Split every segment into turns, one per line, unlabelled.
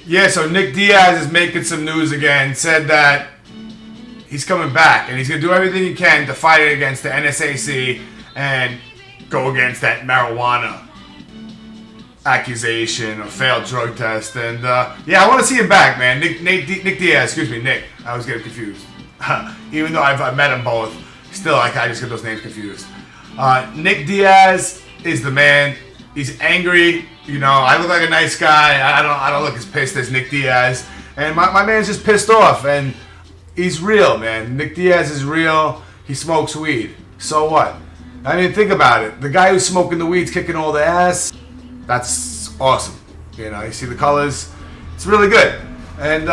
Yeah, so Nick Diaz is making some news again. Said that he's coming back and he's going to do everything he can to fight it against the NSAC and go against that marijuana accusation or failed drug test. And yeah, I want to see him back, man. Nick Diaz, excuse me, Nick. I always get confused. Even though I've met them both, still I just get those names confused. Nick Diaz is the man. He's angry. You know, I look like a nice guy. I don't look as pissed as Nick Diaz. And my man's just pissed off. And he's real, man. Nick Diaz is real. He smokes weed. So what? I mean, think about it. The guy who's smoking the weed's kicking all the ass. That's awesome. You know, you see the colors. It's really good. And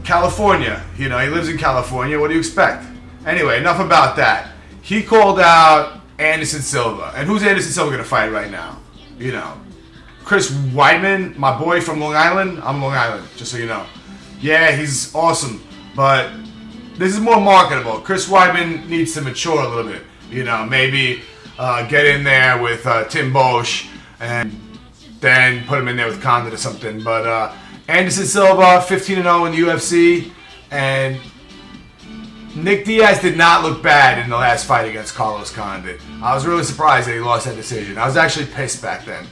California. You know, he lives in California. What do you expect? Anyway, enough about that. He called out Anderson Silva. And who's Anderson Silva going to fight right now? You know, Chris Weidman, my boy from Long Island. I'm Long Island, just so you know. Yeah, he's awesome. But this is more marketable. Chris Weidman needs to mature a little bit. You know, maybe get in there with Tim Bosch and then put him in there with Condit or something. But Anderson Silva, 15-0 in the UFC. And Nick Diaz did not look bad in the last fight against Carlos Condit. I was really surprised that he lost that decision. I was actually pissed back then.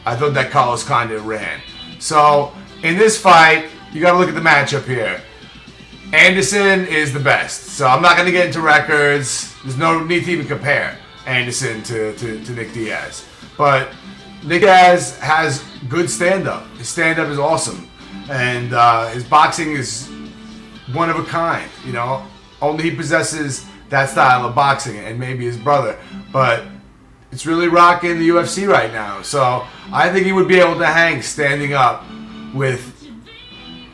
I thought that Carlos Condit ran. So, in this fight, you got to look at the matchup here. Anderson is the best. So, I'm not going to get into records. There's no need to even compare Anderson to Nick Diaz. But Nick Diaz has good stand-up. His stand-up is awesome. And his boxing is one of a kind, you know. Only he possesses that style of boxing, and maybe his brother. But it's really rocking the UFC right now. So I think he would be able to hang standing up with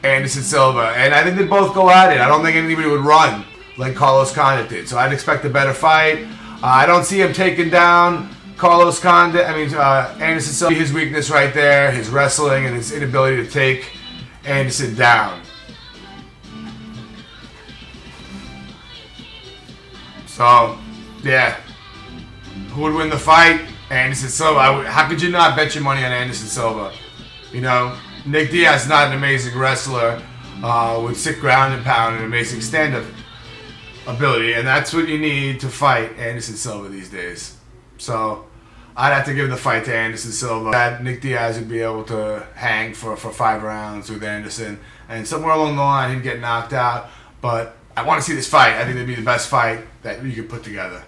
Anderson Silva. And I think they both go at it. I don't think anybody would run like Carlos Condit did. So I'd expect a better fight. I don't see him taking down Carlos Condit. Anderson Silva. His weakness right there, his wrestling and his inability to take Anderson down. So, yeah, who would win the fight? Anderson Silva. How could you not bet your money on Anderson Silva? You know, Nick Diaz is not an amazing wrestler with sick ground and pound and amazing stand-up ability, and that's what you need to fight Anderson Silva these days. So, I'd have to give the fight to Anderson Silva. That Nick Diaz would be able to hang for 5 rounds with Anderson, and somewhere along the line he'd get knocked out, but I want to see this fight. I think it'd be the best fight that you could put together.